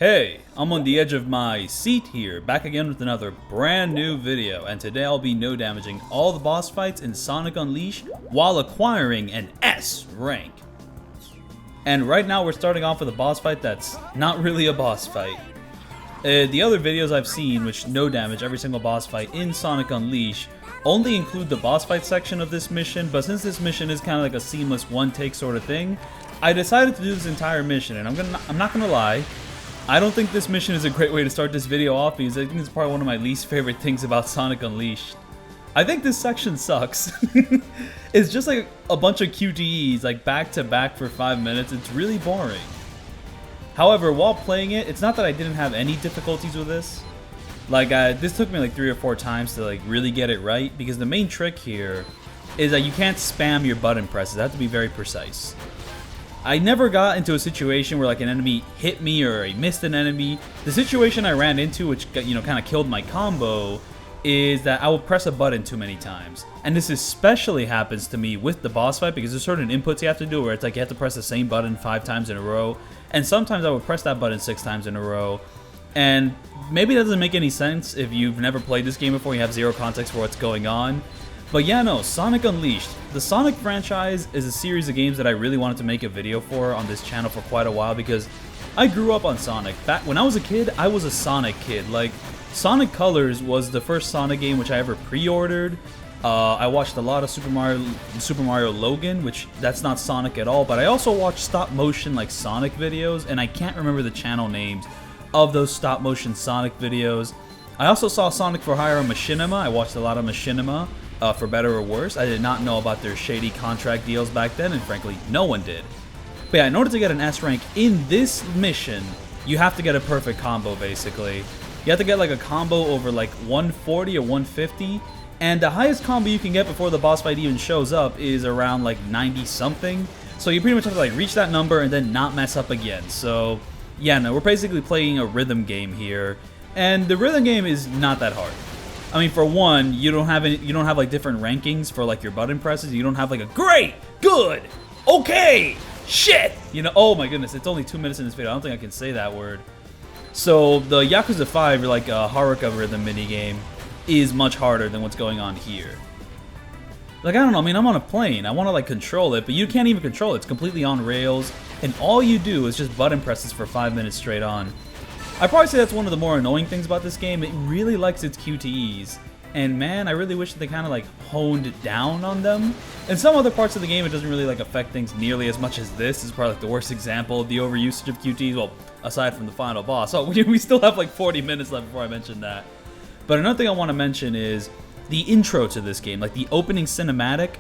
Hey, I'm on the edge of my seat here, back again with another brand new video, and today I'll be no damaging all the boss fights in Sonic Unleashed while acquiring an S rank. And right now we're starting off with a boss fight that's not really a boss fight. The other videos I've seen, which no damage every single boss fight in Sonic Unleashed, only include the boss fight section of this mission, but since this mission is kind of like a seamless one-take sort of thing, I decided to do this entire mission, and I'm not gonna lie, I don't think this mission is a great way to start this video off because I think it's probably one of my least favorite things about Sonic Unleashed. I think this section sucks. It's just like a bunch of QTEs like back to back for 5 minutes. It's really boring. However, while playing it, it's not that I didn't have any difficulties with this. Like this took me like 3 or 4 times to like really get it right because the main trick here is that you can't spam your button presses. I have to be very precise. I never got into a situation where like an enemy hit me or I missed an enemy. The situation I ran into, which kind of killed my combo, is that I will press a button too many times. And this especially happens to me with the boss fight because there's certain inputs you have to do where it's like you have to press the same button 5 times in a row. And sometimes I would press that button 6 times in a row. And maybe that doesn't make any sense if you've never played this game before, you have zero context for what's going on. But yeah, no, Sonic Unleashed. The Sonic franchise is a series of games that I really wanted to make a video for on this channel for quite a while because I grew up on Sonic. Back when I was a kid, I was a Sonic kid. Like, Sonic Colors was the first Sonic game which I ever pre-ordered. I watched a lot of Super Mario Logan, which that's not Sonic at all, but I also watched stop-motion like Sonic videos, and I can't remember the channel names of those stop-motion Sonic videos. I also saw Sonic for Hire on Machinima. I watched a lot of Machinima. For better or worse. I did not know about their shady contract deals back then, and frankly, no one did. But yeah, in order to get an S rank in this mission, you have to get a perfect combo, basically. You have to get like a combo over like 140 or 150, and the highest combo you can get before the boss fight even shows up is around like 90 something. So you pretty much have to like reach that number and then not mess up again. So yeah, no, we're basically playing a rhythm game here, and the rhythm game is not that hard. I mean, for one, you don't have like different rankings for like your button presses. You don't have like a great, good, okay, shit. Oh my goodness, it's only 2 minutes in this video. I don't think I can say that word. So the Yakuza 5, like a Haruka rhythm minigame, is much harder than what's going on here. Like, I don't know, I mean, I'm on a plane. I want to like control it, but you can't even control it. It's completely on rails, and all you do is just button presses for 5 minutes straight on. I'd probably say that's one of the more annoying things about this game. It really likes its QTEs, and man, I really wish that they kind of like honed down on them. In some other parts of the game, it doesn't really like affect things nearly as much as this. This is probably like the worst example of the overusage of QTEs, well, aside from the final boss. Oh, we still have like 40 minutes left before I mention that. But another thing I want to mention is the intro to this game, like the opening cinematic.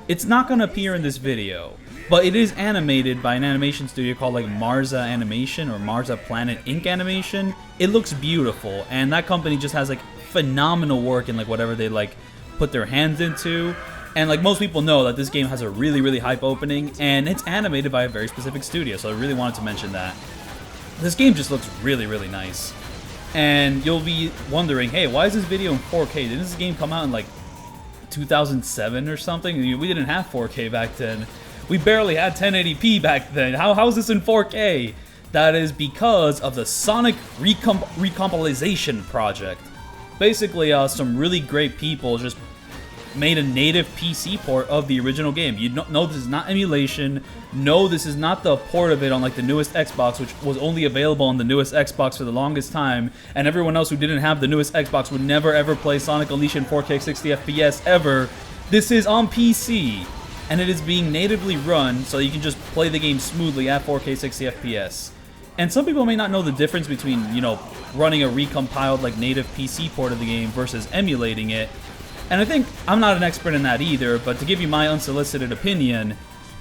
It's not going to appear in this video, but it is animated by an animation studio called like Marza Animation or Marza Planet Inc. Animation. It looks beautiful, and that company just has like phenomenal work in like whatever they like put their hands into. And like most people know that this game has a really, really hype opening, and it's animated by a very specific studio, so I really wanted to mention that. This game just looks really, really nice. And you'll be wondering, hey, why is this video in 4K? Didn't this game come out in like 2007 or something? We didn't have 4K back then. We barely had 1080p back then. How is this in 4K? That is because of the Sonic Recompiled project. Basically, some really great people just made a native PC port of the original game. You know this is not emulation. No, this is not the port of it on like the newest Xbox, which was only available on the newest Xbox for the longest time, and everyone else who didn't have the newest Xbox would never ever play Sonic Unleashed in 4K 60 FPS ever. This is on PC, and it is being natively run so you can just play the game smoothly at 4K 60 FPS. And some people may not know the difference between, running a recompiled like native PC port of the game versus emulating it. And I think I'm not an expert in that either, but to give you my unsolicited opinion,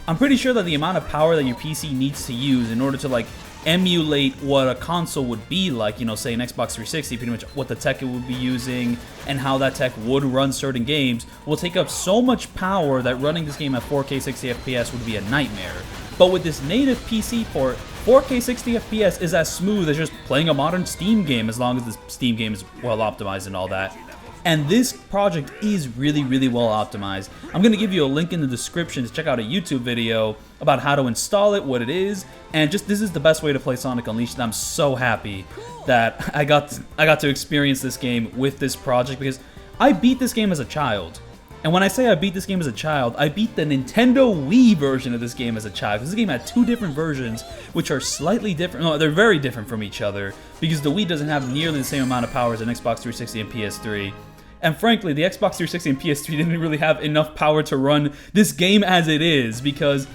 I'm pretty sure that the amount of power that your PC needs to use in order to like emulate what a console would be like, say an Xbox 360, pretty much what the tech it would be using and how that tech would run certain games, will take up so much power that running this game at 4K 60 FPS would be a nightmare. But with this native PC port, 4K 60 FPS is as smooth as just playing a modern Steam game, as long as the Steam game is well optimized and all that. And this project is really, really well optimized. I'm going to give you a link in the description to check out a YouTube video about how to install it, what it is, and just this is the best way to play Sonic Unleashed. And I'm so happy that I got to experience this game with this project, because I beat this game as a child. And when I say I beat this game as a child, I beat the Nintendo Wii version of this game as a child. This game had 2 different versions, which are slightly different. No, they're very different from each other, because the Wii doesn't have nearly the same amount of power as an Xbox 360 and PS3. And frankly, the Xbox 360 and PS3 didn't really have enough power to run this game as it is, because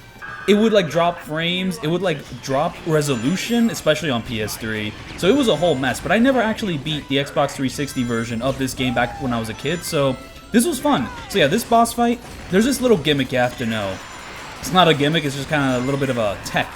it would like drop frames, it would like drop resolution, especially on PS3. So it was a whole mess, but I never actually beat the Xbox 360 version of this game back when I was a kid, so this was fun. So yeah, this boss fight, there's this little gimmick you have to know. It's not a gimmick, it's just kind of a little bit of a tech.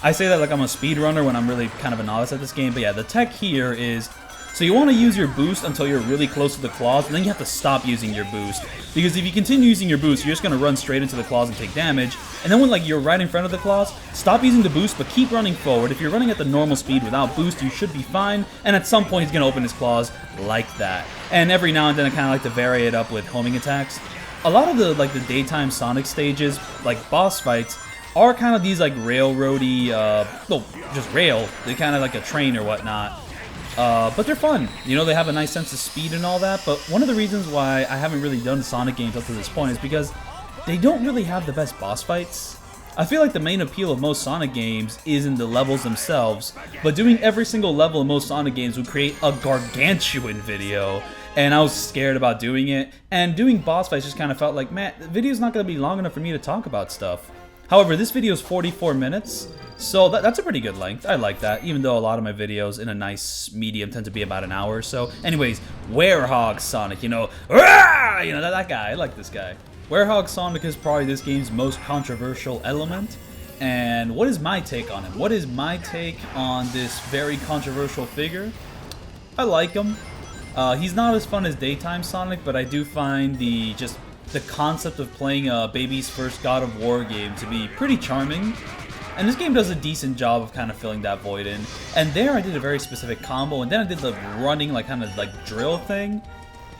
I say that like I'm a speedrunner when I'm really kind of a novice at this game, but yeah, the tech here is, so you want to use your boost until you're really close to the claws, and then you have to stop using your boost. Because if you continue using your boost, you're just going to run straight into the claws and take damage. And then when like you're right in front of the claws, stop using the boost, but keep running forward. If you're running at the normal speed without boost, you should be fine. And at some point, he's going to open his claws like that. And every now and then, I kind of like to vary it up with homing attacks. A lot of the daytime Sonic stages, like boss fights, are kind of these like railroady, well, just rail. They're kind of like a train or whatnot. But they're fun. You know, they have a nice sense of speed and all that, but one of the reasons why I haven't really done Sonic games up to this point is because they don't really have the best boss fights. I feel like the main appeal of most Sonic games is in the levels themselves, but doing every single level in most Sonic games would create a gargantuan video, and I was scared about doing it, and doing boss fights just kind of felt like, man, the video's not going to be long enough for me to talk about stuff. However, this video is 44 minutes, so that's a pretty good length. I like that, even though a lot of my videos in a nice medium tend to be about an hour or so. Anyways, Werehog Sonic, you know, rah! You know, that guy, I like this guy. Werehog Sonic is probably this game's most controversial element, and what is my take on him? What is my take on this very controversial figure? I like him. He's not as fun as Daytime Sonic, but I do find the concept of playing a baby's first God of War game to be pretty charming. And this game does a decent job of kind of filling that void in. And there I did a very specific combo, and then I did the running, like kind of like drill thing.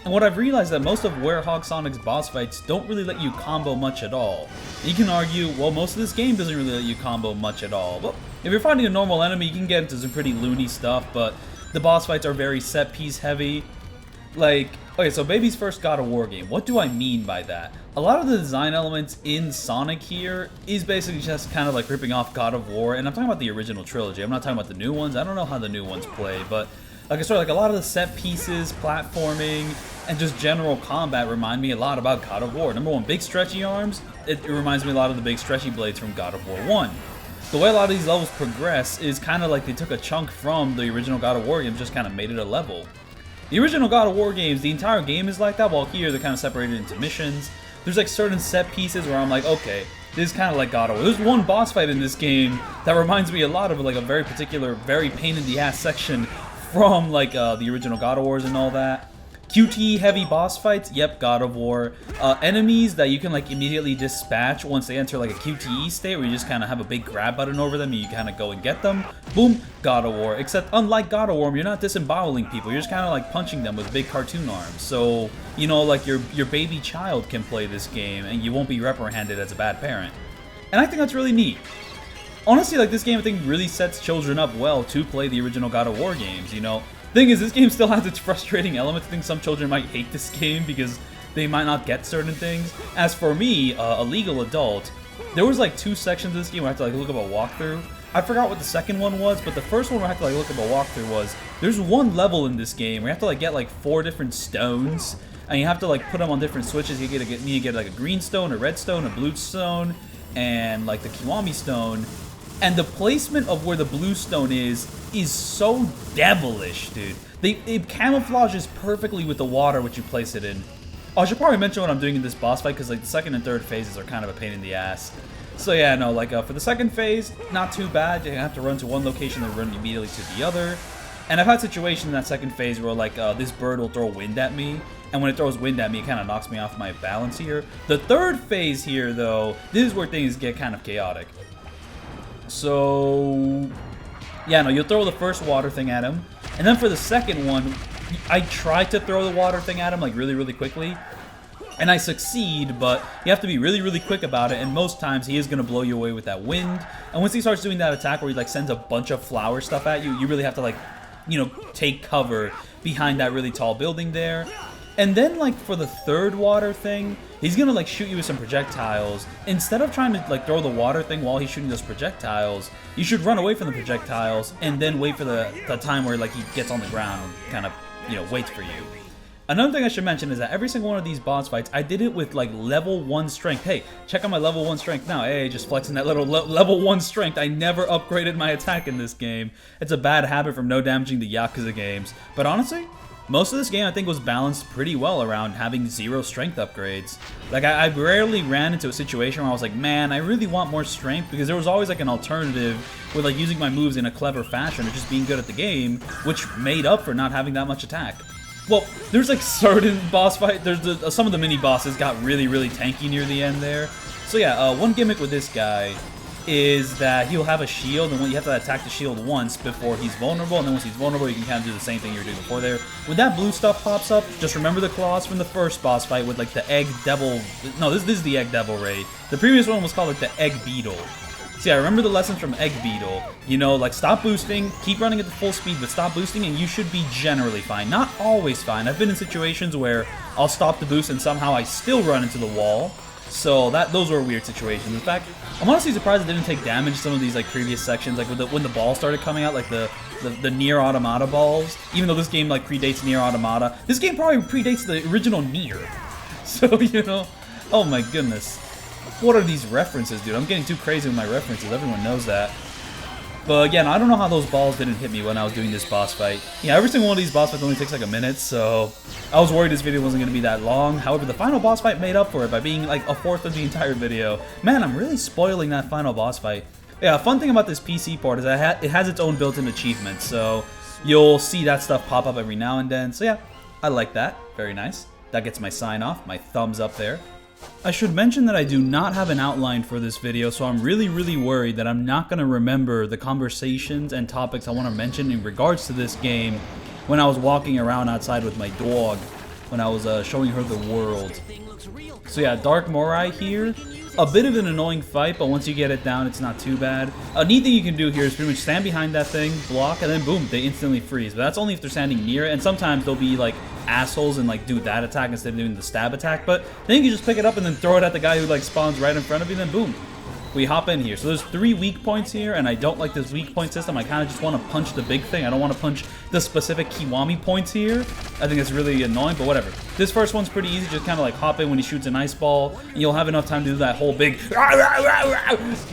And what I've realized that most of Werehog Sonic's boss fights don't really let you combo much at all. And you can argue, well, most of this game doesn't really let you combo much at all. Well, if you're fighting a normal enemy, you can get into some pretty loony stuff, but the boss fights are very set piece heavy. Like, okay, so baby's first God of War game. What do I mean by that? A lot of the design elements in Sonic here is basically just kind of like ripping off God of War, and I'm talking about the original trilogy. I'm not talking about the new ones. I don't know how the new ones play, but like I said, like a lot of the set pieces, platforming, and just general combat remind me a lot about God of War. Number one, big stretchy arms. It reminds me a lot of the big stretchy blades from God of War 1. The way a lot of these levels progress is kind of like they took a chunk from the original God of War game, just kind of made it a level. The original God of War games, the entire game is like that, while here they're kind of separated into missions. There's like certain set pieces where I'm like, okay, this is kind of like God of War. There's one boss fight in this game that reminds me a lot of like a very particular, very pain in the ass section from like the original God of Wars and all that. QTE heavy boss fights, yep, God of War. Enemies that you can like immediately dispatch once they enter like a QTE state, where you just kind of have a big grab button over them and you kind of go and get them. Boom, God of War. Except unlike God of War, you're not disemboweling people. You're just kind of like punching them with big cartoon arms. So, you know, like your baby child can play this game and you won't be reprimanded as a bad parent. And I think that's really neat. Honestly, like this game I think really sets children up well to play the original God of War games, you know. Thing is, this game still has its frustrating elements. I think some children might hate this game because they might not get certain things. As for me, a legal adult, there was like 2 sections of this game where I had to like look up a walkthrough. I forgot what the second one was, but the first one where I had to like look up a walkthrough was, there's one level in this game where you have to like get like 4 different stones, and you have to like put them on different switches. You need to get like a green stone, a red stone, a blue stone, and like the Kiwami stone. And the placement of where the blue stone is so devilish, dude. It camouflages perfectly with the water which you place it in. Oh, I should probably mention what I'm doing in this boss fight, because like the second and third phases are kind of a pain in the ass. So yeah, no, like for the second phase, not too bad. You have to run to one location and run immediately to the other. And I've had situations in that second phase where like this bird will throw wind at me, and when it throws wind at me, it kind of knocks me off my balance here. The third phase here, though, this is where things get kind of chaotic. So, yeah, no, you'll throw the first water thing at him, and then for the second one, I try to throw the water thing at him like really quickly, and I succeed, but you have to be really quick about it, and most times he is going to blow you away with that wind. And once he starts doing that attack where he like sends a bunch of flower stuff at you, you really have to like, you know, take cover behind that really tall building there. And then like for the third water thing, he's gonna like shoot you with some projectiles. Instead of trying to like throw the water thing while he's shooting those projectiles, you should run away from the projectiles and then wait for the time where like he gets on the ground and kind of, you know, waits for you. Another thing I should mention is that every single one of these boss fights, I did it with like level 1 strength. Hey, check out my level 1 strength now. Hey, just flexing that little level 1 strength. I never upgraded my attack in this game. It's a bad habit from no damaging the Yakuza games. But honestly, most of this game I think was balanced pretty well around having 0 strength upgrades. Like I rarely ran into a situation where I was like, man, I really want more strength, because there was always like an alternative with like using my moves in a clever fashion or just being good at the game, which made up for not having that much attack. Well, there's like certain boss fight. There's some of the mini bosses got really tanky near the end there. So yeah, one gimmick with this guy is that he'll have a shield, and you have to attack the shield once before he's vulnerable, and then once he's vulnerable, you can kind of do the same thing you were doing before there. When that blue stuff pops up, just remember the claws from the first boss fight with like the egg devil. No, this is the egg devil raid. The previous one was called like the egg beetle. So yeah, I remember the lessons from Egg Beetle. You know, like stop boosting, keep running at the full speed, but stop boosting and you should be generally fine. Not always fine. I've been in situations where I'll stop the boost and somehow I still run into the wall. So those were weird situations. In fact, I'm honestly surprised I didn't take damage some of these like previous sections, like when the balls started coming out, like the Nier Automata balls. Even though this game like predates Nier Automata, this game probably predates the original Nier. So, you know, oh my goodness. What are these references, dude? I'm getting too crazy with my references. Everyone knows that. But again, I don't know how those balls didn't hit me when I was doing this boss fight. Yeah, every single one of these boss fights only takes like a minute, so I was worried this video wasn't going to be that long. However, the final boss fight made up for it by being like a fourth of the entire video. Man, I'm really spoiling that final boss fight. Yeah, a fun thing about this PC port is that it has its own built-in achievements, so you'll see that stuff pop up every now and then. So yeah, I like that. Very nice. That gets my sign off, my thumbs up there. I should mention that I do not have an outline for this video, so I'm really worried that I'm not going to remember the conversations and topics I want to mention in regards to this game when I was walking around outside with my dog, when I was showing her the world. So yeah, Dark Moray here. A bit of an annoying fight, but once you get it down, it's not too bad. A neat thing you can do here is pretty much stand behind that thing, block, and then boom, they instantly freeze. But that's only if they're standing near it, and sometimes they'll be like assholes and like do that attack instead of doing the stab attack. But then you can just pick it up and then throw it at the guy who like spawns right in front of you, and then boom, we hop in here. So there's 3 weak points here, and I don't like this weak point system. I kind of just want to punch the big thing. I don't want to punch the specific Kiwami points here. I think it's really annoying, but whatever. This first one's pretty easy. Just kind of like hop in when he shoots an ice ball, and you'll have enough time to do that whole big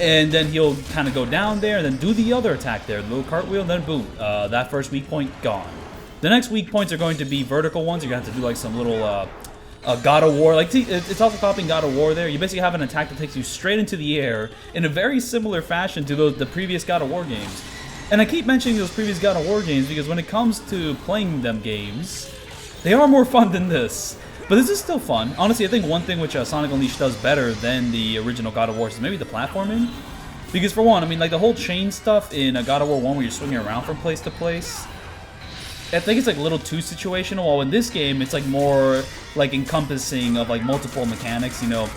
and then he'll kind of go down there and then do the other attack there, the little cartwheel, and then boom, that first weak point gone. The next weak points are going to be vertical ones. You're going to have to do like some little God of War, like it's also copying God of War there. You basically have an attack that takes you straight into the air in a very similar fashion to the previous God of War games. And I keep mentioning those previous God of War games because when it comes to playing them games, they are more fun than this. But this is still fun. Honestly, I think one thing which Sonic Unleashed does better than the original God of War is maybe the platforming. Because for one, I mean, like the whole chain stuff in God of War 1 where you're swinging around from place to place, I think it's like a little too situational, while in this game it's like more like encompassing of like multiple mechanics. You know,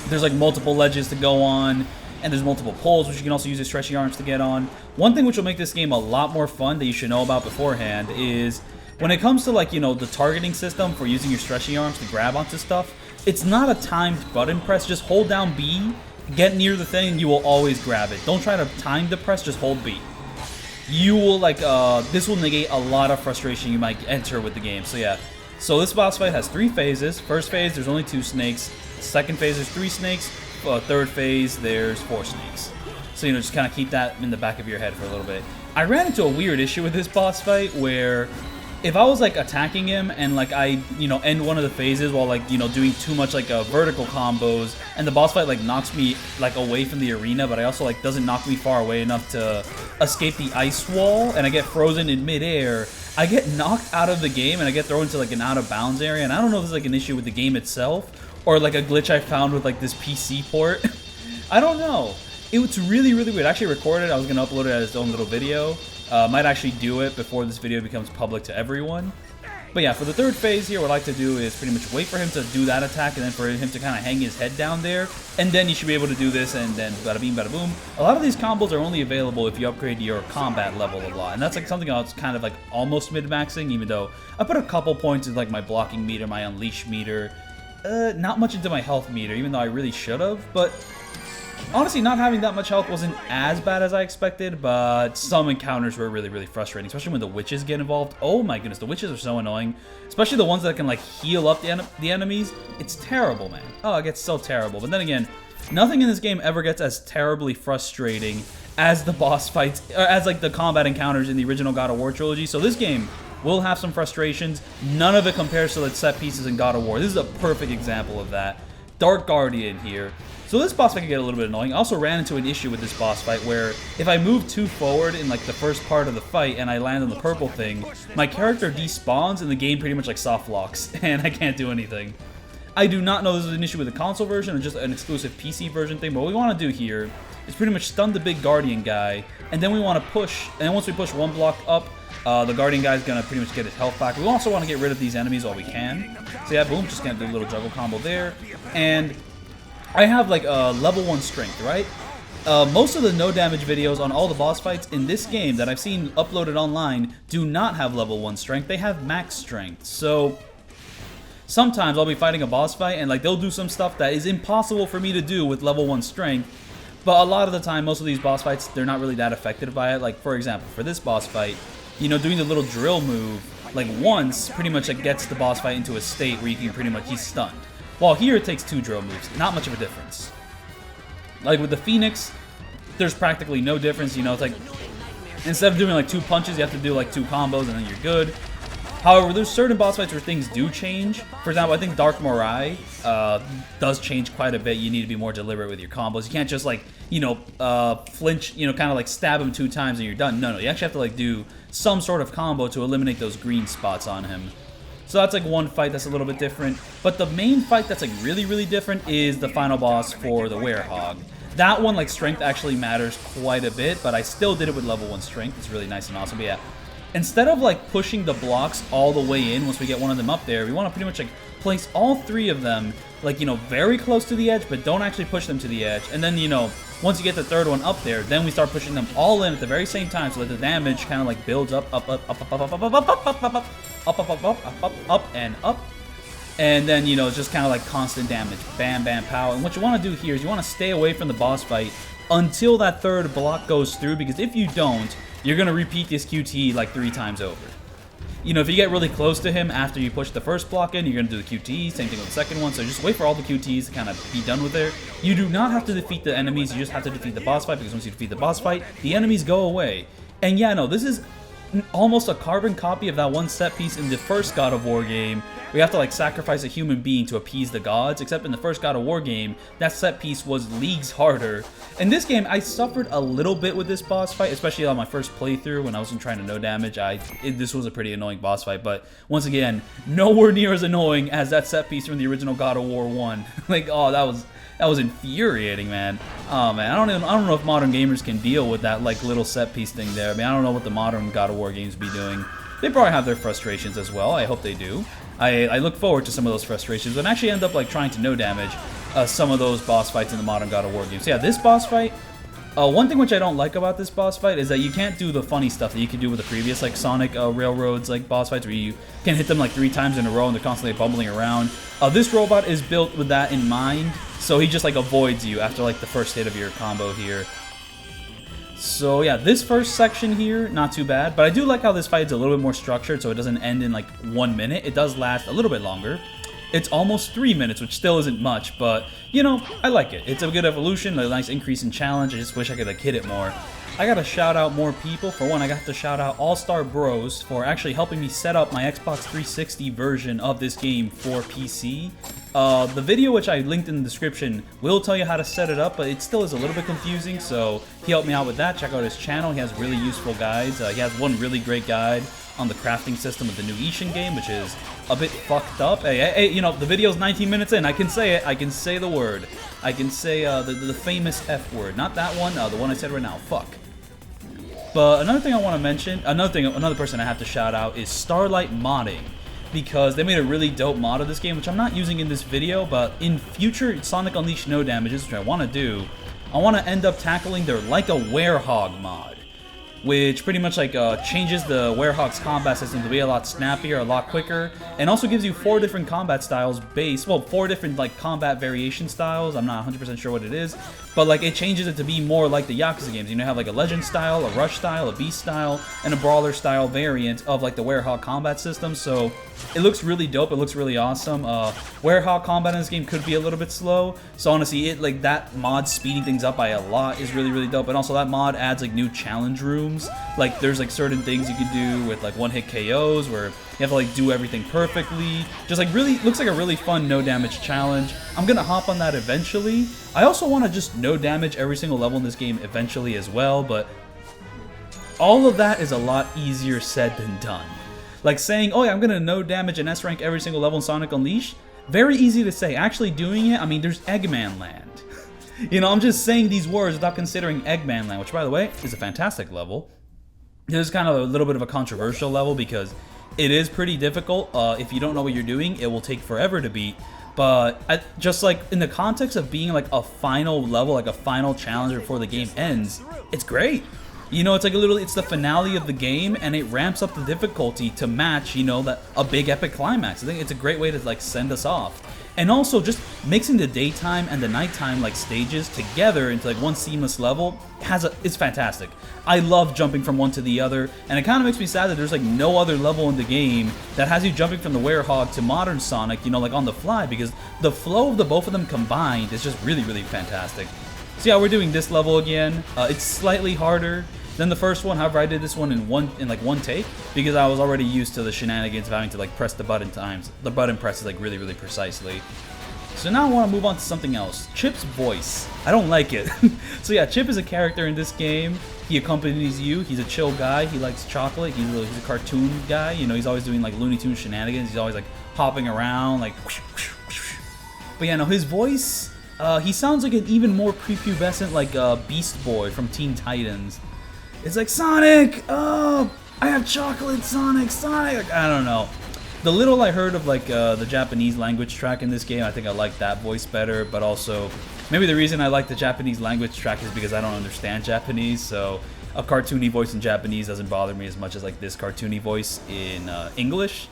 there's like multiple ledges to go on, and there's multiple poles which you can also use your stretchy arms to get on. One thing which will make this game a lot more fun that you should know about beforehand is when it comes to like, you know, the targeting system for using your stretchy arms to grab onto stuff, it's not a timed button press. Just hold down B, get near the thing, and you will always grab it. Don't try to time the press, just hold B. You will like, this will negate a lot of frustration you might enter with the game. So yeah, so this boss fight has 3 phases. First phase, there's only 2 snakes. Second phase, there's 3 snakes. Third phase, there's 4 snakes. So, you know, just kind of keep that in the back of your head for a little bit. I ran into a weird issue with this boss fight where if I was like attacking him and like I, you know, end one of the phases while like, you know, doing too much like vertical combos, and the boss fight like knocks me like away from the arena, but I also like doesn't knock me far away enough to escape the ice wall, and I get frozen in midair, I get knocked out of the game and I get thrown into like an out of bounds area. And I don't know if this is like an issue with the game itself or like a glitch I found with like this PC port. I don't know. It was really weird. I actually recorded it. I was gonna upload it as its own little video. Might actually do it before this video becomes public to everyone. But yeah, for the third phase here, what I like to do is pretty much wait for him to do that attack, and then for him to kind of hang his head down there, and then you should be able to do this, and then bada beam, bada boom. A lot of these combos are only available if you upgrade your combat level a lot, and that's like something I was kind of like almost mid-maxing, even though I put a couple points in like my blocking meter, my unleash meter, not much into my health meter, even though I really should have, but honestly, not having that much health wasn't as bad as I expected, but some encounters were really, really frustrating, especially when the witches get involved. Oh my goodness, the witches are so annoying, especially the ones that can, like, heal up the enemies. It's terrible, man. Oh, it gets so terrible. But then again, nothing in this game ever gets as terribly frustrating as the boss fights, or as, like, the combat encounters in the original God of War trilogy. So this game will have some frustrations. None of it compares to the set pieces in God of War. This is a perfect example of that. Dark Guardian here. So this boss fight can get a little bit annoying. I also ran into an issue with this boss fight where if I move too forward in like the first part of the fight and I land on the purple thing, my character despawns and the game pretty much like soft locks and I can't do anything. I do not know this is an issue with the console version or just an exclusive PC version thing, but what we want to do here is pretty much stun the big Guardian guy, and then we want to push, and then once we push one block up, the Guardian guy is going to pretty much get his health back. We also want to get rid of these enemies while we can. So yeah, boom, just going to do a little juggle combo there, and I have like a level 1 strength, right? Most of the no damage videos on all the boss fights in this game that I've seen uploaded online do not have level 1 strength, they have max strength. So sometimes I'll be fighting a boss fight and like they'll do some stuff that is impossible for me to do with level 1 strength, but a lot of the time, most of these boss fights, they're not really that affected by it. Like for example, for this boss fight, you know, doing the little drill move, like once, pretty much it gets the boss fight into a state where you can pretty much, he's stunned. While here it takes 2 drill moves, not much of a difference. Like with the Phoenix, there's practically no difference, you know, it's like, instead of doing like 2 punches, you have to do like 2 combos and then you're good. However, there's certain boss fights where things do change. For example, I think Dark Moray does change quite a bit. You need to be more deliberate with your combos. You can't just like, you know, flinch, you know, kind of like stab him 2 times and you're done. No, you actually have to like do some sort of combo to eliminate those green spots on him. So that's like one fight that's a little bit different. But the main fight that's like really, really different is the final boss for the Werehog. That one, like, strength actually matters quite a bit, but I still did it with level 1 strength. It's really nice and awesome. But yeah, instead of like pushing the blocks all the way in once we get one of them up there, we want to pretty much like place all 3 of them, like, you know, very close to the edge, but don't actually push them to the edge. And then, you know, once you get the 3rd one up there, then we start pushing them all in at the very same time so that the damage kind of like builds up, and up. And then, you know, it's just kind of like constant damage. Bam, bam, pow. And what you want to do here is you want to stay away from the boss fight until that 3rd block goes through, because if you don't, you're going to repeat this QTE like 3 times over. You know, if you get really close to him after you push the 1st block in, you're going to do the QTE, same thing with the 2nd one, so just wait for all the QTEs to kind of be done with there. You do not have to defeat the enemies, you just have to defeat the boss fight, because once you defeat the boss fight, the enemies go away. And yeah, no, this is almost a carbon copy of that one set piece in the first God of War game. We have to like sacrifice a human being to appease the gods, except in the first God of War game, that set piece was leagues harder. In this game, I suffered a little bit with this boss fight, especially on my first playthrough when I wasn't trying to no damage. This was a pretty annoying boss fight, but once again, nowhere near as annoying as that set piece from the original God of War 1. Like, oh, that was infuriating, man. Oh man, I don't know if modern gamers can deal with that like little set piece thing there. I mean, I don't know what the modern God of War games be doing. They probably have their frustrations as well. I hope they do. I look forward to some of those frustrations, and actually end up like trying to no damage some of those boss fights in the modern God of War games. So yeah, this boss fight, one thing which I don't like about this boss fight is that you can't do the funny stuff that you could do with the previous like Sonic Railroads like boss fights, where you can hit them like 3 times in a row and they're constantly bumbling around. This robot is built with that in mind, so he just like avoids you after like the first hit of your combo here. So yeah, this first section here, not too bad, but I do like how this fight is a little bit more structured, so it doesn't end in like 1 minute. It does last a little bit longer. It's almost 3 minutes, which still isn't much, but, you know, I like it. It's a good evolution, a nice increase in challenge. I just wish I could like hit it more. I gotta shout out more people. For one, I got to shout out All-Star Bros for actually helping me set up my Xbox 360 version of this game for PC. The video which I linked in the description will tell you how to set it up, but it still is a little bit confusing, so he helped me out with that. Check out his channel. He has really useful guides. He has one really great guide on the crafting system of the new Ishin game, which is a bit fucked up. Hey, you know, the video's 19 minutes in. I can say it. I can say the word. I can say the famous F word. Not that one, the one I said right now. Fuck. But another thing I want to mention, another person I have to shout out is Starlight Modding. because they made a really dope mod of this game, which I'm not using in this video, but in future Sonic Unleashed No Damages, which I want to do, I want to end up tackling their Like a Werehog mod, which pretty much like changes the Werehog's combat system to be a lot snappier, a lot quicker, and also gives you 4 different combat styles well, 4 different like combat variation styles. I'm not 100% sure what it is, but like it changes it to be more like the Yakuza games. You know, have like a Legend style, a Rush style, a Beast style, and a Brawler style variant of like the Werehog combat system. So it looks really dope. It looks really awesome. Werehog combat in this game could be a little bit slow, so honestly, it like that mod speeding things up by a lot is really, really dope. And also that mod adds like new challenge rooms. Like there's like certain things you can do with like one-hit KOs where you have to like do everything perfectly. Just like really looks like a really fun no damage challenge. I'm gonna hop on that eventually. I also want to just no damage every single level in this game eventually as well, but all of that is a lot easier said than done. Like saying, oh yeah, I'm gonna no damage and S rank every single level in Sonic Unleashed, very easy to say. Actually doing it, I mean, there's Eggman Land. You know, I'm just saying these words without considering Eggman Land, which by the way, is a fantastic level. This is kind of a little bit of a controversial level because it is pretty difficult. If you don't know what you're doing, it will take forever to beat. But just like in the context of being like a final level, like a final challenge before the game ends, it's great. You know, it's like literally, it's the finale of the game, and it ramps up the difficulty to match, you know, a big epic climax. I think it's a great way to like send us off. And also just mixing the daytime and the nighttime like stages together into like one seamless level it's fantastic. I love jumping from one to the other, and it kind of makes me sad that there's like no other level in the game that has you jumping from the Werehog to modern Sonic, you know, like on the fly, because the flow of the both of them combined is just really, really fantastic. So yeah, we're doing this level again. It's slightly harder than the first one. However, I did this one in one take because I was already used to the shenanigans of having to like press the button times. The button presses like really, really precisely. So now I want to move on to something else. Chip's voice. I don't like it. So yeah, Chip is a character in this game. He accompanies you. He's a chill guy. He likes chocolate. He's a cartoon guy. You know, he's always doing like Looney Tunes shenanigans. He's always like hopping around like. But yeah, no, his voice. He sounds like an even more prepubescent like Beast Boy from Teen Titans. It's like, Sonic! Oh, I have chocolate, Sonic! Sonic! I don't know. The little I heard of like the Japanese language track in this game, I think I like that voice better, but also maybe the reason I like the Japanese language track is because I don't understand Japanese, so a cartoony voice in Japanese doesn't bother me as much as like this cartoony voice in English.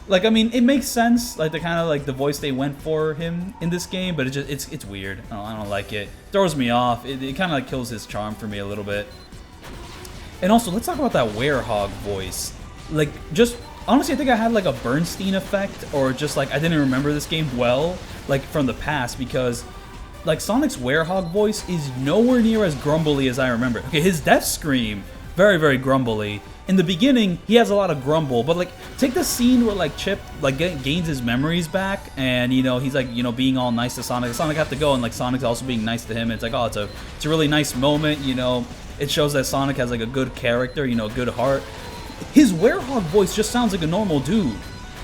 Like, I mean, it makes sense, like the kind of like the voice they went for him in this game, but it's weird. I don't like it. It throws me off. It kind of like kills his charm for me a little bit. And also, let's talk about that Werehog voice. Like, just, honestly, I think I had like a Bernstein effect, or just like, I didn't remember this game well, like from the past, because like Sonic's Werehog voice is nowhere near as grumbly as I remember. Okay, his death scream, very, very grumbly. In the beginning, he has a lot of grumble, but like, take the scene where like Chip like gains his memories back, and you know, he's like, you know, being all nice to Sonic. Sonic have to go, and like Sonic's also being nice to him. And it's like, oh, it's a really nice moment, you know. It shows that Sonic has like a good character, you know, a good heart. His Werehog voice just sounds like a normal dude.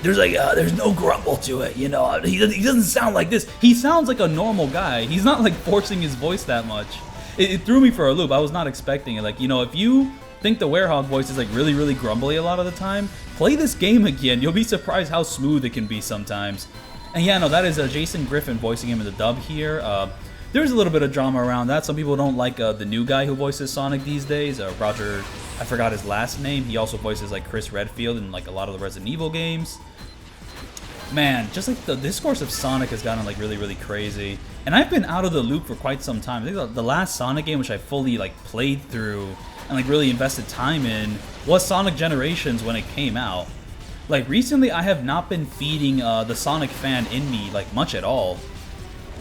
There's like, there's no grumble to it, you know. He doesn't sound like this. He sounds like a normal guy. He's not like forcing his voice that much. It threw me for a loop. I was not expecting it. Like, you know, if you think the Werehog voice is like really, really grumbly a lot of the time, play this game again. You'll be surprised how smooth it can be sometimes. And yeah, no, that is Jason Griffin voicing him in the dub here. There's a little bit of drama around that. Some people don't like the new guy who voices Sonic these days, Roger, I forgot his last name. He also voices like Chris Redfield in like a lot of the Resident Evil games. Man, just like the discourse of Sonic has gotten like really, really crazy. And I've been out of the loop for quite some time. I think the last Sonic game which I fully like played through and like really invested time in was Sonic Generations when it came out. Like recently I have not been feeding the Sonic fan in me like much at all.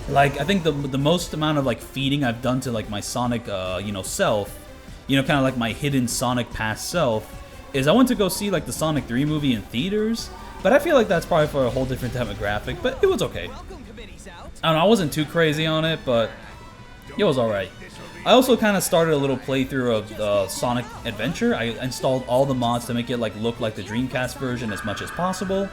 Like, I think the most amount of like feeding I've done to like my Sonic, you know, self, you know, kind of like my hidden Sonic past self, is I went to go see like the Sonic 3 movie in theaters, but I feel like that's probably for a whole different demographic, but it was okay. I don't know, I wasn't too crazy on it, but it was alright. I also kind of started a little playthrough of Sonic Adventure. I installed all the mods to make it like look like the Dreamcast version as much as possible,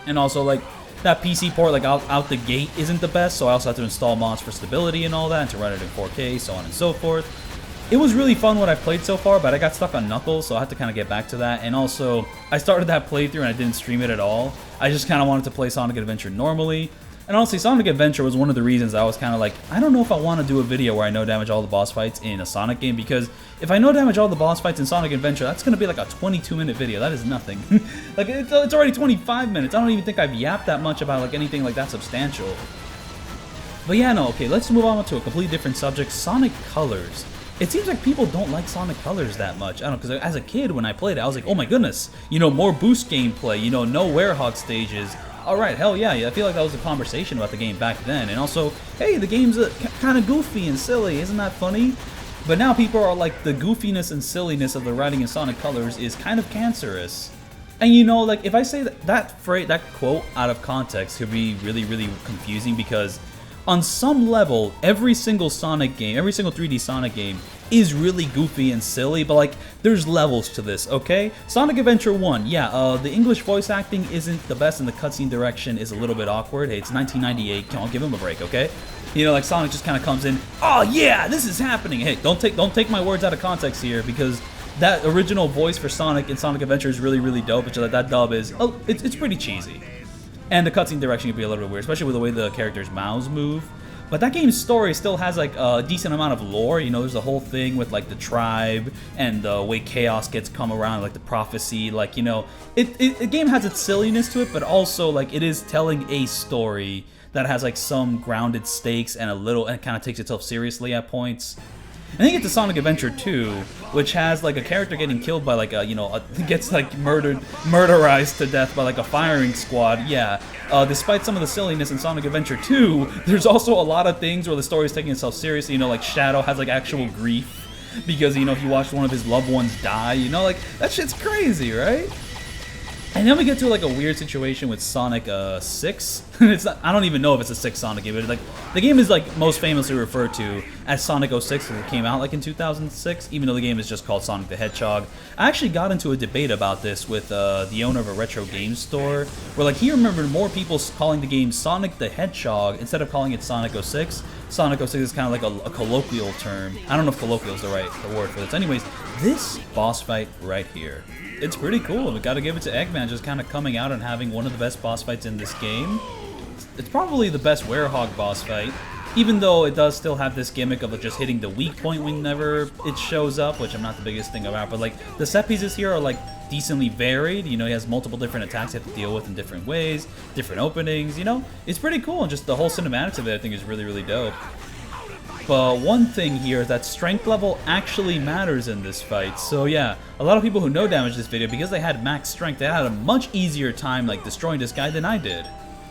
and also like that PC port like out the gate isn't the best, so I also have to install mods for stability and all that, and to run it in 4K, so on and so forth. It was really fun what I've played so far, but I got stuck on Knuckles, so I have to kind of get back to that. And also, I started that playthrough and I didn't stream it at all. I just kind of wanted to play Sonic Adventure normally. And honestly, Sonic Adventure was one of the reasons I was kind of like, I don't know if I want to do a video where I no damage all the boss fights in a Sonic game, because if I no damage all the boss fights in Sonic Adventure, that's going to be like a 22-minute video. That is nothing. Like, it's already 25 minutes. I don't even think I've yapped that much about like anything like that substantial. But yeah, no, okay, let's move on to a completely different subject, Sonic Colors. It seems like people don't like Sonic Colors that much. I don't know, because as a kid, when I played it, I was like, oh my goodness, you know, more boost gameplay, you know, no Werehog stages. Alright, hell yeah, I feel like that was a conversation about the game back then. And also, hey, the game's kind of goofy and silly, isn't that funny? But now people are like, the goofiness and silliness of the writing in Sonic Colors is kind of cancerous. And you know, like, if I say that quote out of context could be really, really confusing, because on some level, every single Sonic game, every single 3D Sonic game is really goofy and silly, but like, there's levels to this, okay? Sonic Adventure 1, yeah, the English voice acting isn't the best and the cutscene direction is a little bit awkward. Hey, it's 1998, come on, give him a break, okay? You know, like, Sonic just kind of comes in, oh yeah, this is happening. Hey, don't take my words out of context here, because that original voice for Sonic in Sonic Adventure is really, really dope. It's just that dub is, oh, it's pretty cheesy. And the cutscene direction can be a little bit weird, especially with the way the characters' mouths move. But that game's story still has like a decent amount of lore. You know, there's a whole thing with like the tribe and the way chaos gets come around, like the prophecy. Like, you know, the game has its silliness to it, but also like it is telling a story that has like some grounded stakes and it kind of takes itself seriously at points. And then you get to Sonic Adventure 2, which has like a character getting killed by like gets like murderized to death by like a firing squad. Yeah, despite some of the silliness in Sonic Adventure 2, there's also a lot of things where the story is taking itself seriously. You know, like Shadow has like actual grief because, you know, he watched one of his loved ones die. You know, like, that shit's crazy, right? And then we get to like a weird situation with Sonic 6. I don't even know if it's a 6 Sonic game, but like the game is like most famously referred to as Sonic 06 because it came out like in 2006, even though the game is just called Sonic the Hedgehog. I actually got into a debate about this with the owner of a retro game store, where like he remembered more people calling the game Sonic the Hedgehog instead of calling it Sonic 06. Sonic 06 is kind of like a colloquial term. I don't know if colloquial is the word for this. Anyways, this boss fight right here, it's pretty cool. We gotta give it to Eggman just kind of coming out and having one of the best boss fights in this game. It's probably the best Werehog boss fight, even though it does still have this gimmick of just hitting the weak point whenever it shows up, which I'm not the biggest thing about, but like the set pieces here are like decently varied. You know, he has multiple different attacks you have to deal with in different ways, different openings, you know? It's pretty cool, and just the whole cinematics of it I think is really, really dope. But one thing here is that strength level actually matters in this fight. So yeah, a lot of people who no damage this video, because they had max strength, they had a much easier time like destroying this guy than I did.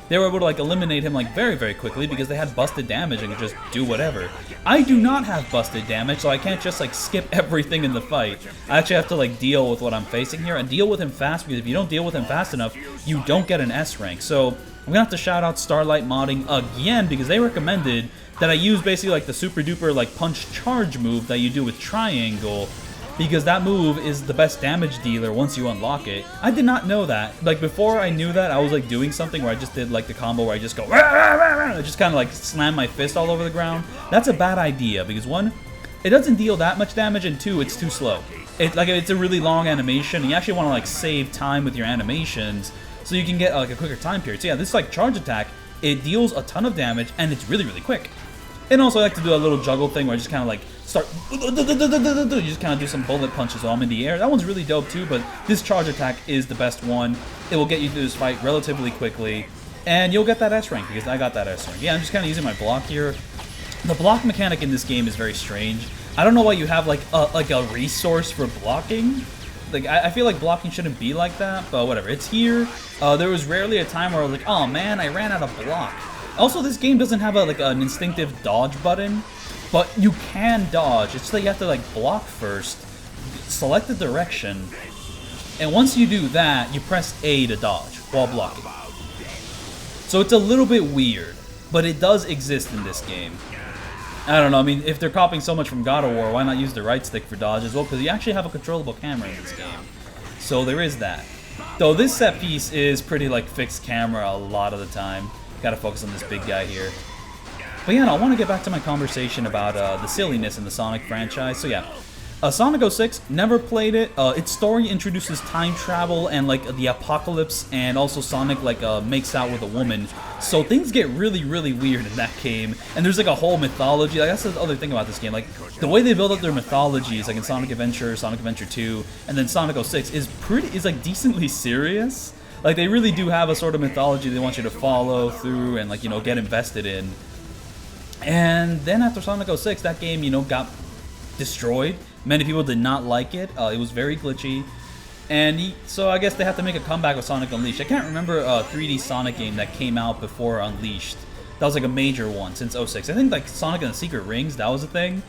They were able to like eliminate him like very, very quickly because they had busted damage and could just do whatever. I do not have busted damage, so I can't just like skip everything in the fight. I actually have to like deal with what I'm facing here and deal with him fast, because if you don't deal with him fast enough, you don't get an S rank. So I'm gonna have to shout out Starlight Modding again, because they recommended that I use basically like the super duper like punch charge move that you do with triangle, because that move is the best damage dealer once you unlock it. I did not know that. Like before I knew that, I was like doing something where I just did like the combo where I just go I just kind of like slam my fist all over the ground. That's a bad idea, because one, it doesn't deal that much damage, and two, it's too slow. It's a really long animation, and you actually want to like save time with your animations so you can get like a quicker time period. So yeah, this like charge attack, it deals a ton of damage and it's really, really quick. And also I like to do a little juggle thing where I just kind of like start, you just kind of do some bullet punches while I'm in the air. That one's really dope too, but this charge attack is the best one. It will get you through this fight relatively quickly, and you'll get that S rank, because I got that S rank. Yeah, I'm just kind of using my block here. The block mechanic in this game is very strange. I don't know why you have like a resource for blocking. Like, I feel like blocking shouldn't be like that, but whatever. It's here. There was rarely a time where I was like, oh man, I ran out of block. Also, this game doesn't have an instinctive dodge button, but you can dodge. It's that you have to like block first, select the direction, and once you do that, you press A to dodge while blocking. So it's a little bit weird, but it does exist in this game. I don't know, I mean, if they're copying so much from God of War, why not use the right stick for dodge as well? Because you actually have a controllable camera in this game. So there is that. Though this set piece is pretty like fixed camera a lot of the time. Gotta focus on this big guy here. But yeah, no, I want to get back to my conversation about the silliness in the Sonic franchise. So yeah, Sonic 06, never played it. Its story introduces time travel and like the apocalypse, and also Sonic like makes out with a woman. So things get really, really weird in that game. And there's like a whole mythology. Like that's the other thing about this game. Like the way they build up their mythologies, like in Sonic Adventure, Sonic Adventure 2, and then Sonic 06 is like decently serious. Like they really do have a sort of mythology they want you to follow through and like, you know, get invested in. And then after Sonic 06, that game, you know, got destroyed. Many people did not like it. It was very glitchy. And so I guess they have to make a comeback with Sonic Unleashed. I can't remember a 3D Sonic game that came out before Unleashed. That was like a major one since 06. I think like Sonic and the Secret Rings, that was a thing.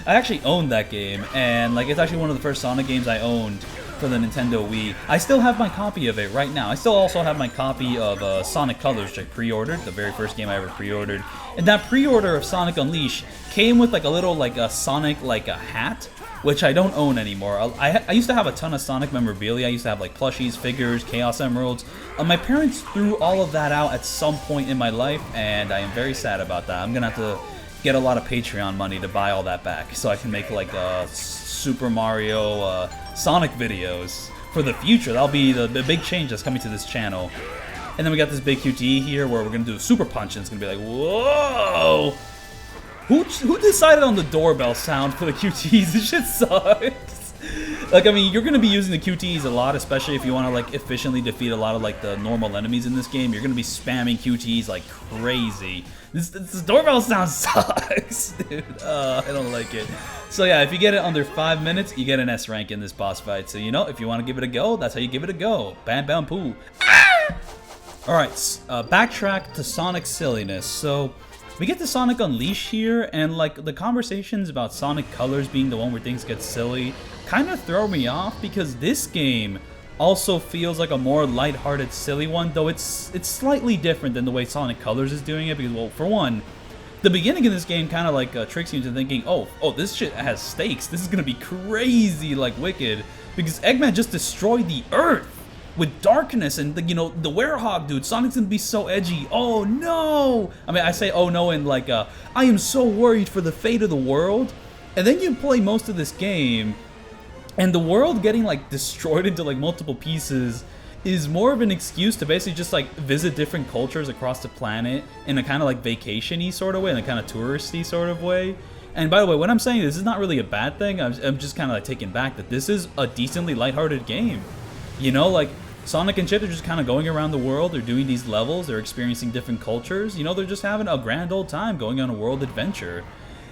I actually owned that game, and like it's actually one of the first Sonic games I owned for the Nintendo Wii. I still have my copy of it right now. I still also have my copy of Sonic Colors, which I pre-ordered, the very first game I ever pre-ordered. And that pre-order of Sonic Unleashed came with like a little like a Sonic like a hat, which I don't own anymore. I used to have a ton of Sonic memorabilia. I used to have like plushies, figures, Chaos Emeralds. My parents threw all of that out at some point in my life, and I am very sad about that. I'm gonna have to get a lot of Patreon money to buy all that back, so I can make like Super Mario Sonic videos for the future. That'll be the big change that's coming to this channel. And then we got this big QTE here where we're gonna do a super punch, and it's gonna be like, whoa! Who decided on the doorbell sound for the QTEs? This shit sucks. Like, I mean, you're gonna be using the QTEs a lot, especially if you want to like efficiently defeat a lot of like the normal enemies in this game. You're gonna be spamming QTEs like crazy. This doorbell sound sucks, dude. I don't like it. So yeah, if you get it under 5 minutes, you get an S rank in this boss fight. So you know, if you want to give it a go, that's how you give it a go. Bam, bam, poo. Alright, backtrack to Sonic silliness. So we get to Sonic Unleashed here, and like the conversations about Sonic Colors being the one where things get silly kind of throw me off, because this game also feels like a more lighthearted, silly one, though it's slightly different than the way Sonic Colors is doing it, because, well, for one, the beginning of this game kind of like tricks you into thinking, oh, this shit has stakes. This is gonna be crazy, like wicked, because Eggman just destroyed the Earth with darkness, and the, you know, the Werehog dude, Sonic's gonna be so edgy. Oh no! I mean, I say oh no in like I am so worried for the fate of the world. And then you play most of this game, and the world getting like destroyed into like multiple pieces is more of an excuse to basically just like visit different cultures across the planet in a kind of like vacation-y sort of way, in a kind of touristy sort of way. And by the way, when I'm saying this is not really a bad thing, I'm just kind of like taking back that this is a decently lighthearted game. You know, like Sonic and Chip are just kind of going around the world, they're doing these levels, they're experiencing different cultures, you know, they're just having a grand old time going on a world adventure.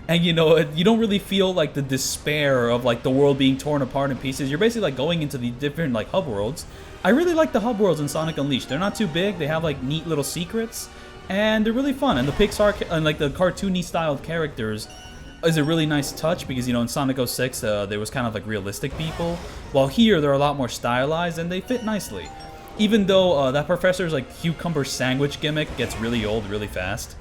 And you know, you don't really feel like the despair of like the world being torn apart in pieces. You're basically like going into the different like hub worlds. I really like the hub worlds in Sonic Unleashed. They're not too big, they have like neat little secrets, and they're really fun. And the Pixar and like the cartoony styled characters is a really nice touch, because you know in Sonic 06 there was kind of like realistic people, while here they're a lot more stylized and they fit nicely. Even though that professor's like cucumber sandwich gimmick gets really old really fast.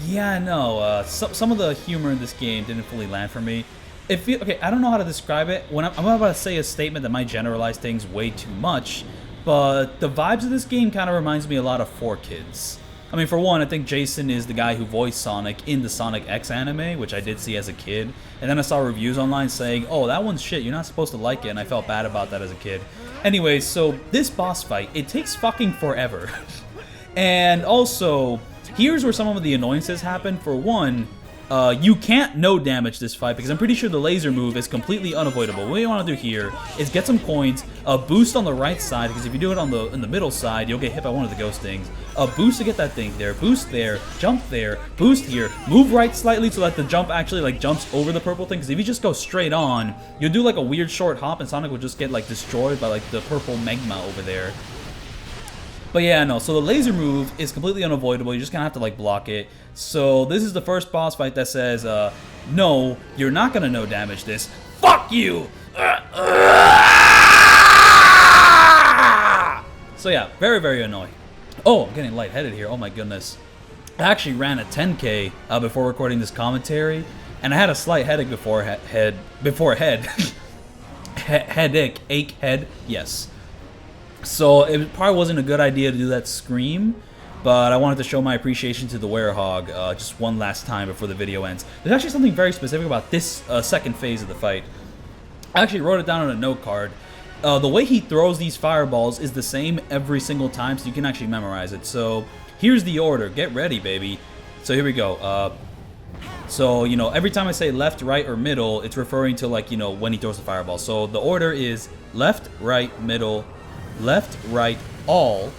Yeah, no, some of the humor in this game didn't fully land for me. Okay, I don't know how to describe it. When I'm about to say a statement that might generalize things way too much, but the vibes of this game kind of reminds me a lot of 4Kids. I mean, for one, I think Jason is the guy who voiced Sonic in the Sonic X anime, which I did see as a kid. And then I saw reviews online saying, oh, that one's shit, you're not supposed to like it, and I felt bad about that as a kid. Anyways, so this boss fight, it takes fucking forever. And also, here's where some of the annoyances happen. For one, you can't no damage this fight, because I'm pretty sure the laser move is completely unavoidable. What you want to do here is get some coins, a boost on the right side, because if you do it on in the middle side, you'll get hit by one of the ghost things. A boost to get that thing there, boost there, jump there, boost here, move right slightly so that the jump actually like jumps over the purple thing, because if you just go straight on, you'll do like a weird short hop and Sonic will just get like destroyed by like the purple magma over there. But yeah, no, so the laser move is completely unavoidable. You just kind of have to like block it. So this is the first boss fight that says, no, you're not gonna no damage this. Fuck you! So yeah, very, very annoying. Oh, I'm getting lightheaded here. Oh my goodness. I actually ran a 10K before recording this commentary, and I had a slight headache headache, yes. So it probably wasn't a good idea to do that scream, but I wanted to show my appreciation to the werehog just one last time before the video ends. There's actually something very specific about this second phase of the fight. I actually wrote it down on a note card. The way he throws these fireballs is the same every single time, so you can actually memorize it. So here's the order. Get ready, baby. So here we go. So, you know, every time I say left, right, or middle, it's referring to, like, you know, when he throws the fireball. So the order is left, right, middle, left, right, all,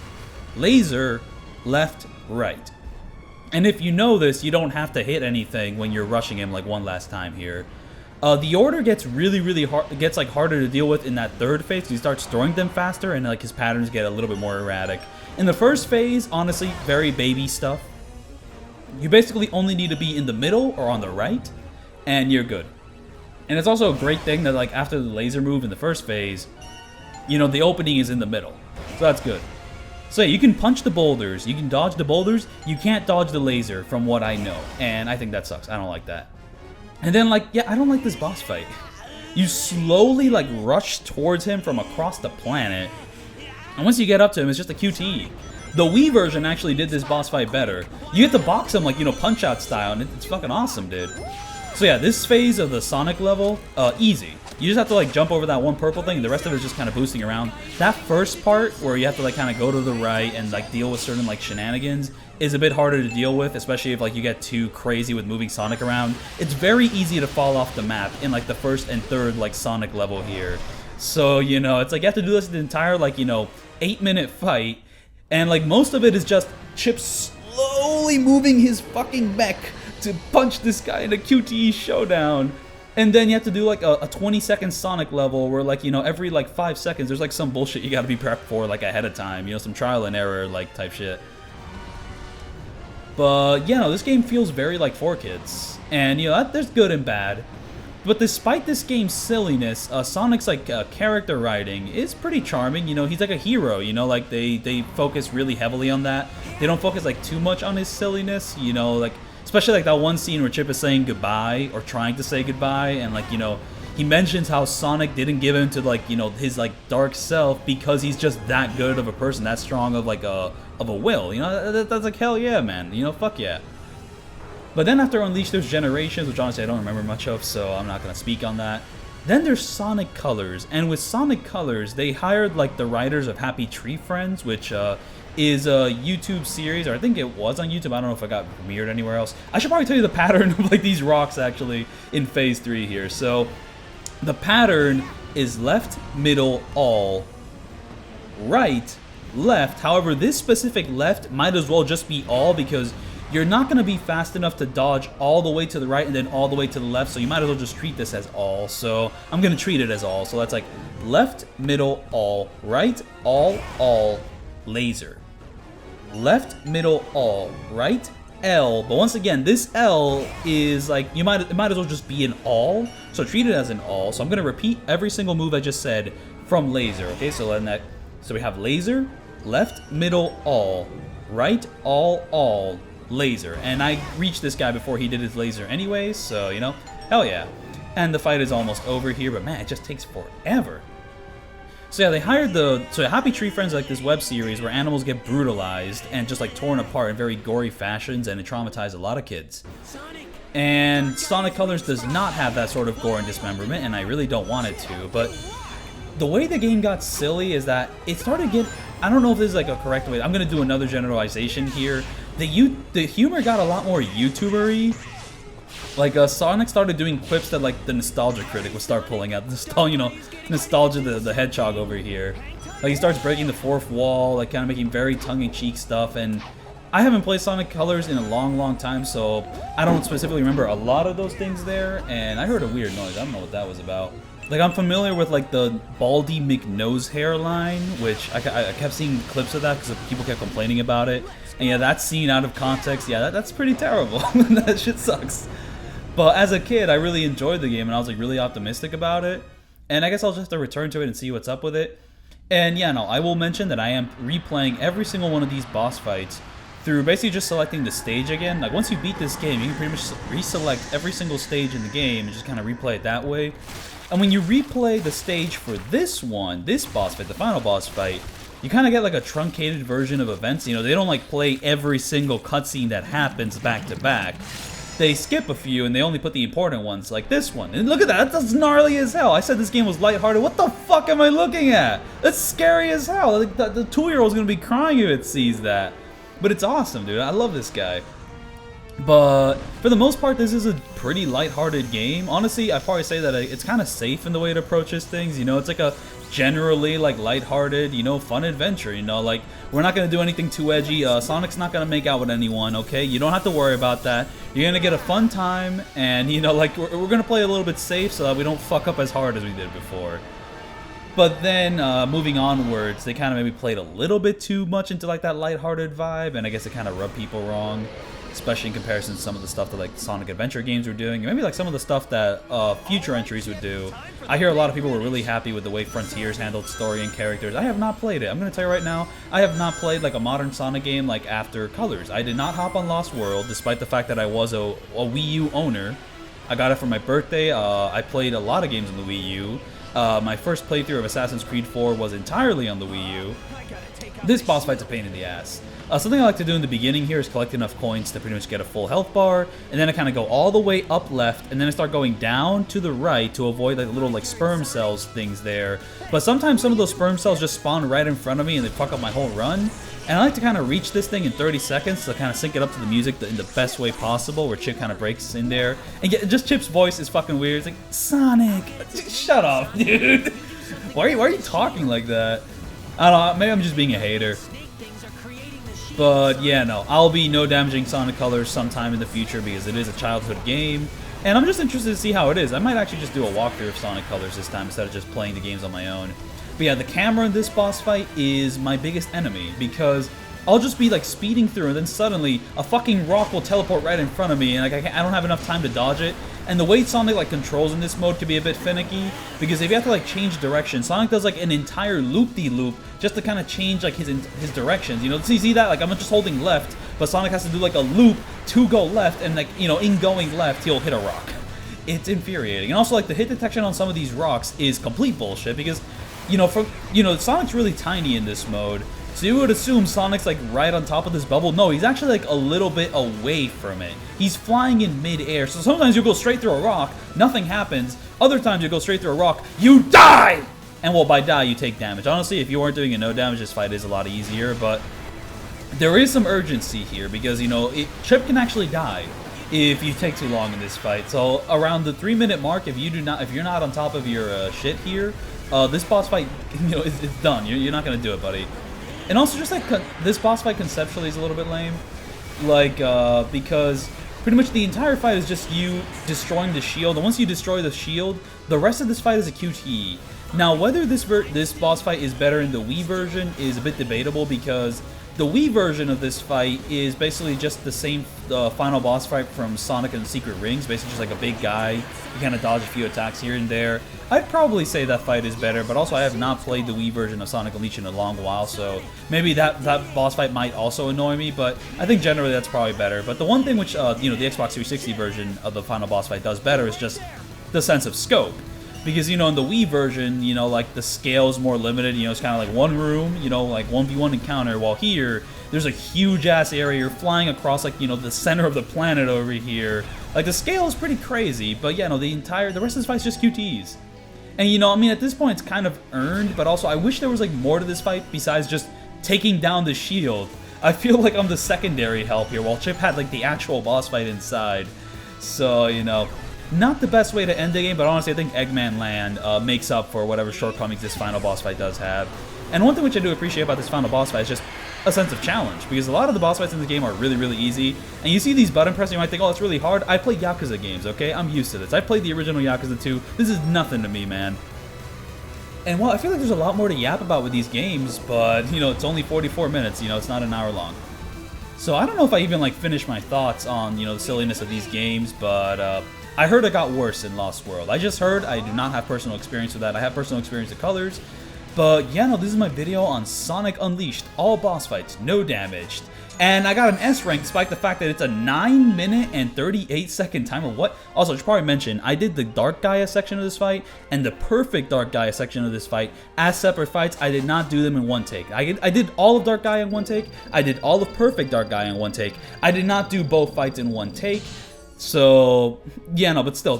laser, left, right. And if you know this, you don't have to hit anything when you're rushing him like one last time here. The order gets really hard. It gets like harder to deal with in that third phase. He starts throwing them faster, and like his patterns get a little bit more erratic. In the first phase, honestly, very baby stuff. You basically only need to be in the middle or on the right, and you're good. And it's also a great thing that like after the laser move in the first phase, you know, the opening is in the middle, so that's good. So yeah, you can punch the boulders, you can dodge the boulders, you can't dodge the laser from what I know, and I think that sucks. I don't like that. And then like, yeah, I don't like this boss fight. You slowly like rush towards him from across the planet, and once you get up to him, it's just a QTE. The Wii version actually did this boss fight better. You get to box him like, you know, Punch-Out style, and it's fucking awesome, dude. So yeah, this phase of the Sonic level, easy. You just have to like jump over that one purple thing, and the rest of it is just kind of boosting around. That first part where you have to like kind of go to the right and like deal with certain like shenanigans is a bit harder to deal with, especially if like you get too crazy with moving Sonic around. It's very easy to fall off the map in like the first and third like Sonic level here. So, you know, it's like you have to do this the entire like, you know, 8-minute fight, and like most of it is just Chip slowly moving his fucking mech to punch this guy in a QTE showdown. And then you have to do like a 20-second Sonic level where like, you know, every like 5 seconds there's like some bullshit you gotta be prepped for like ahead of time, you know, some trial and error like type shit. But yeah, no, this game feels very like for kids, and you know, there's good and bad. But despite this game's silliness, Sonic's like character writing is pretty charming. You know, he's like a hero. You know, like they focus really heavily on that. They don't focus like too much on his silliness. You know, like especially like that one scene where Chip is saying goodbye or trying to say goodbye, and like, you know, he mentions how Sonic didn't give in to like, you know, his like dark self because he's just that good of a person, that strong of like a will. You know, that's like hell yeah, man. You know, fuck yeah. But then after Unleashed, there's Generations, which honestly I don't remember much of, so I'm not going to speak on that. Then there's Sonic Colors, and with Sonic Colors, they hired like the writers of Happy Tree Friends, which is a YouTube series, or I think it was on YouTube. I don't know if it got premiered anywhere else. I should probably tell you the pattern of like these rocks actually in Phase 3 here. So the pattern is left, middle, all, right, left. However, this specific left might as well just be all, because you're not going to be fast enough to dodge all the way to the right and then all the way to the left, so you might as well just treat this as all. So I'm going to treat it as all. So that's like left, middle, all, right, all, laser. Left, middle, all, right, L. But once again, this L is like, it might as well just be an all, so treat it as an all. So I'm going to repeat every single move I just said from laser. Okay, so we have laser, left, middle, all, right, all, laser. And I reached this guy before he did his laser anyways, so, you know, hell yeah. And the fight is almost over here, but man, it just takes forever. So yeah, they hired Happy Tree Friends, like this web series where animals get brutalized and just like torn apart in very gory fashions, and it traumatized a lot of kids. And Sonic Colors does not have that sort of gore and dismemberment, and I really don't want it to, but the way the game got silly is that it started getting, I don't know if this is like a correct way, I'm going to do another generalization here. The humor got a lot more YouTuber-y. Like, Sonic started doing quips that, like, the Nostalgia Critic would start pulling out. Nostalgia the Hedgehog over here. Like, he starts breaking the fourth wall, like, kind of making very tongue-in-cheek stuff, and I haven't played Sonic Colors in a long time, so I don't specifically remember a lot of those things there, and I heard a weird noise. I don't know what that was about. Like, I'm familiar with, like, the Baldy McNose hairline, which I kept seeing clips of that because people kept complaining about it. And yeah, that scene out of context, yeah, that's pretty terrible. That shit sucks. But as a kid, I really enjoyed the game, and I was, like, really optimistic about it. And I guess I'll just have to return to it and see what's up with it. And yeah, no, I will mention that I am replaying every single one of these boss fights through basically just selecting the stage again. Like, once you beat this game, you can pretty much reselect every single stage in the game and just kind of replay it that way. And when you replay the stage for this boss fight, the final boss fight, you kind of get like a truncated version of events. You know, they don't like play every single cutscene that happens back to back. They skip a few and they only put the important ones, like this one. And look at that, that's gnarly as hell. I said this game was lighthearted. What the fuck am I looking at? That's scary as hell. Like, the 2-year-old's gonna be crying if it sees that. But it's awesome, dude. I love this guy. But for the most part, this is a pretty lighthearted game. Honestly, I'd probably say that it's kind of safe in the way it approaches things. You know, it's like a generally like lighthearted, you know, fun adventure. You know, like we're not gonna do anything too edgy. Sonic's not gonna make out with anyone. Okay, you don't have to worry about that. You're gonna get a fun time, and you know, like we're gonna play a little bit safe so that we don't fuck up as hard as we did before. But then moving onwards, they kind of maybe played a little bit too much into like that lighthearted vibe, and I guess it kind of rubbed people wrong. Especially in comparison to some of the stuff that like Sonic Adventure games were doing, and maybe like some of the stuff that future entries would do. I hear a lot of people were really happy with the way Frontiers handled story and characters. I have not played it. I'm gonna tell you right now, I have not played like a modern Sonic game like after Colors. I did not hop on Lost World, despite the fact that I was a Wii U owner. I got it for my birthday. I played a lot of games on the Wii U. My first playthrough of Assassin's Creed 4 was entirely on the Wii U. This boss fight's a pain in the ass. Something I like to do in the beginning here is collect enough coins to pretty much get a full health bar, and then I kind of go all the way up left, and then I start going down to the right to avoid like little like sperm cells things there. But sometimes some of those sperm cells just spawn right in front of me and they fuck up my whole run. And I like to kind of reach this thing in 30 seconds to kind of sync it up to the music in the best way possible, where Chip kind of breaks in there. And just Chip's voice is fucking weird. It's like, Sonic, shut up, dude. Why are you talking like that? I don't know, maybe I'm just being a hater. But yeah, no, I'll be no damaging Sonic Colors sometime in the future because it is a childhood game. And I'm just interested to see how it is. I might actually just do a walkthrough of Sonic Colors this time instead of just playing the games on my own. But yeah, the camera in this boss fight is my biggest enemy because I'll just be like speeding through and then suddenly a fucking rock will teleport right in front of me and like I don't have enough time to dodge it. And the way Sonic like controls in this mode can be a bit finicky because if you have to like change direction, Sonic does like an entire loop-de-loop just to kind of change like his directions. You know, so you see that like I'm just holding left, but Sonic has to do like a loop to go left, and like, you know, in going left he'll hit a rock. It's infuriating. And also like the hit detection on some of these rocks is complete bullshit because Sonic's really tiny in this mode. So you would assume Sonic's like right on top of this bubble. No, he's actually like a little bit away from it. He's flying in mid-air. So sometimes you'll go straight through a rock, nothing happens. Other times you go straight through a rock, you die! And well, by die, you take damage. Honestly, if you weren't doing a no damage, this fight is a lot easier. But there is some urgency here because, you know, Chip can actually die if you take too long in this fight. So around the 3-minute mark, if you're not on top of your shit here, this boss fight, you know, it's done. You're not gonna do it, buddy. And also, just like this boss fight conceptually is a little bit lame, like because pretty much the entire fight is just you destroying the shield. And once you destroy the shield, the rest of this fight is a QTE. Now, whether this boss fight is better in the Wii version is a bit debatable because the Wii version of this fight is basically just the same final boss fight from Sonic and the Secret Rings, basically just like a big guy. You kind of dodge a few attacks here and there. I'd probably say that fight is better, but also I have not played the Wii version of Sonic Unleashed in a long while, so maybe that boss fight might also annoy me, but I think generally that's probably better. But the one thing which, the Xbox 360 version of the final boss fight does better is just the sense of scope. Because, you know, in the Wii version, you know, like, the scale is more limited. You know, it's kind of like one room, you know, like 1v1 encounter. While here, there's a huge-ass area. You're flying across, like, you know, the center of the planet over here. Like, the scale is pretty crazy. But, yeah, no, the rest of this fight's just QTEs. And, you know, I mean, at this point, it's kind of earned. But also, I wish there was, like, more to this fight besides just taking down the shield. I feel like I'm the secondary help here, while Chip had, like, the actual boss fight inside. So, you know, not the best way to end the game, but honestly, I think Eggman Land makes up for whatever shortcomings this final boss fight does have. And one thing which I do appreciate about this final boss fight is just a sense of challenge, because a lot of the boss fights in the game are really, really easy. And you see these button presses, you might think, oh, it's really hard. I play Yakuza games, okay? I'm used to this. I played the original Yakuza 2. This is nothing to me, man. And well, I feel like there's a lot more to yap about with these games, but, you know, it's only 44 minutes, you know, it's not an hour long. So I don't know if I even, like, finished my thoughts on, you know, the silliness of these games, but, I heard it got worse in Lost World. I just heard. I do not have personal experience with that. I have personal experience with Colors. But yeah, no, this is my video on Sonic Unleashed, all boss fights, no damaged. And I got an S rank despite the fact that it's a 9-minute and 38-second timer. What? Also, I should probably mention, I did the Dark Gaia section of this fight and the perfect Dark Gaia section of this fight as separate fights. I did not do them in one take. I did all of Dark Gaia in one take. I did all of perfect Dark Gaia in one take. I did not do both fights in one take. So, yeah, no, but still,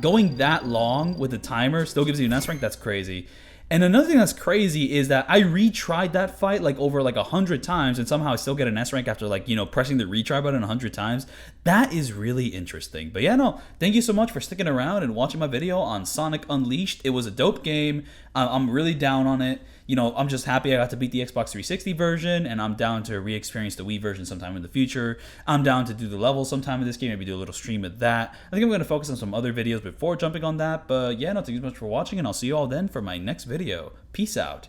going that long with the timer still gives you an S rank. That's crazy. And another thing that's crazy is that I retried that fight like over like 100 times and somehow I still get an S rank after like, you know, pressing the retry button 100 times. That is really interesting. But yeah, no, thank you so much for sticking around and watching my video on Sonic Unleashed. It was a dope game. I'm really down on it. You know, I'm just happy I got to beat the Xbox 360 version, and I'm down to re-experience the Wii version sometime in the future. I'm down to do the levels sometime in this game, maybe do a little stream of that. I think I'm going to focus on some other videos before jumping on that, but yeah, no, thank you so much for watching, and I'll see you all then for my next video. Peace out.